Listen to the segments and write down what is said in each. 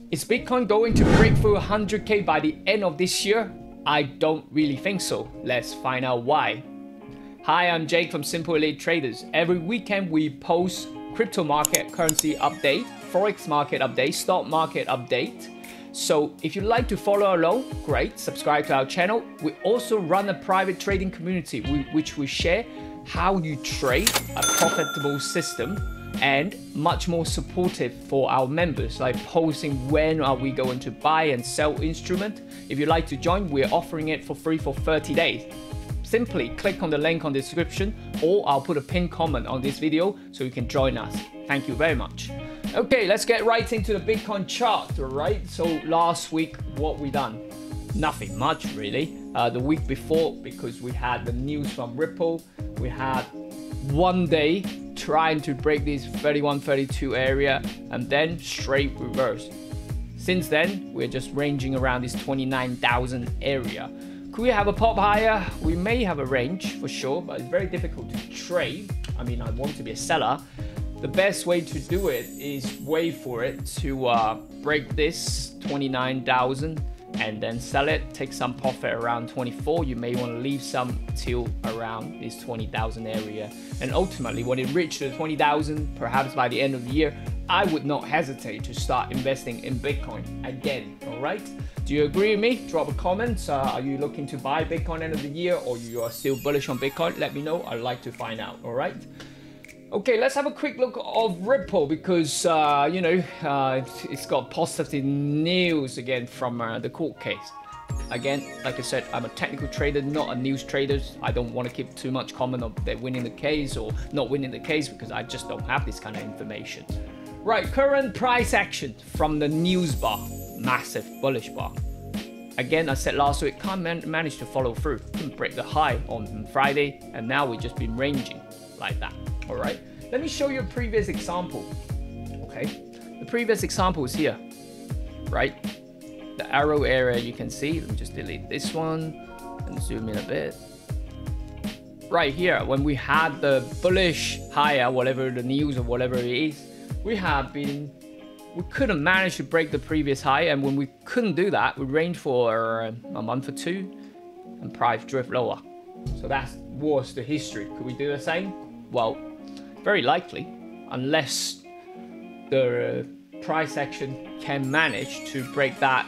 Is Bitcoin going to break through 100K by the end of this year? I don't really think so. Let's find out why. Hi, I'm Jake from Simple Elite Traders. Every weekend we post crypto market currency update, forex market update, stock market update. So if you'd like to follow along, great, subscribe to our channel. We also run a private trading community which we share how you trade a profitable system and much more supportive for our members, like posting when are we going to buy and sell instrument. If you'd like to join, we're offering it for free for 30 days. Simply click on the link on the description, or I'll put a pinned comment on this video so you can join us. Thank you very much. Okay, let's get right into the Bitcoin chart, all right? So last week, what we done? Nothing much really. The week before, because we had the news from Ripple, we had one day trying to break this 31, 32 area and then straight reverse. Since then, we're just ranging around this 29,000 area. Could we have a pop higher? We may have a range for sure, but it's very difficult to trade. I mean, I want to be a seller. The best way to do it is wait for it to break this 29,000 and then sell it, take some profit around 24. You may want to leave some till around this 20,000 area. And ultimately, when it reaches the 20,000, perhaps by the end of the year, I would not hesitate to start investing in Bitcoin again, all right? Do you agree with me? Drop a comment. Are you looking to buy Bitcoin end of the year, or you are still bullish on Bitcoin? Let me know. I'd like to find out, all right? Okay, let's have a quick look of Ripple because, it's got positive news again from the court case. Again, like I said, I'm a technical trader, not a news trader. I don't want to keep too much comment on they're winning the case or not winning the case because I just don't have this kind of information. Right, current price action from the news bar, massive bullish bar. Again, I said last week, can't manage to follow through. Couldn't break the high on Friday, and now we've just been ranging like that. All right, let me show you a previous example. Okay, the previous example is here, right? The arrow area you can see. Let me just delete this one and zoom in a bit. Right here, when we had the bullish higher, whatever the news or whatever it is, we couldn't manage to break the previous high, and when we couldn't do that, we ranged for a month or two, and price drift lower. So that was the history. Could we do the same? Well, very likely, unless the price action can manage to break that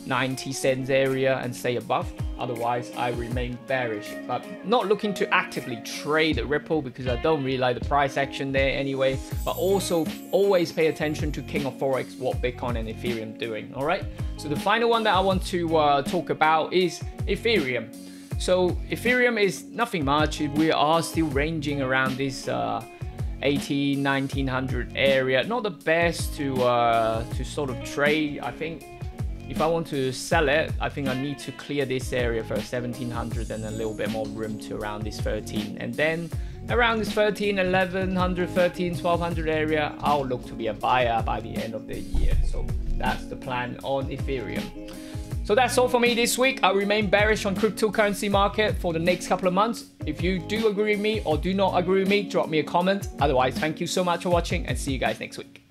90 cents area and stay above. Otherwise, I remain bearish, but not looking to actively trade Ripple because I don't really like the price action there anyway. But also always pay attention to King of Forex, what Bitcoin and Ethereum doing. All right. So the final one that I want to talk about is Ethereum. So Ethereum is nothing much. We are still ranging around this 1900 area. Not the best to sort of trade. I think if I want to sell it, I think I need to clear this area for 1700 and a little bit more room to around this 13. And then around this 13, 1100, 13, 1200 area, I'll look to be a buyer by the end of the year. So that's the plan on Ethereum. So that's all for me this week. I remain bearish on cryptocurrency market for the next couple of months. If you do agree with me or do not agree with me, drop me a comment. Otherwise, thank you so much for watching and see you guys next week.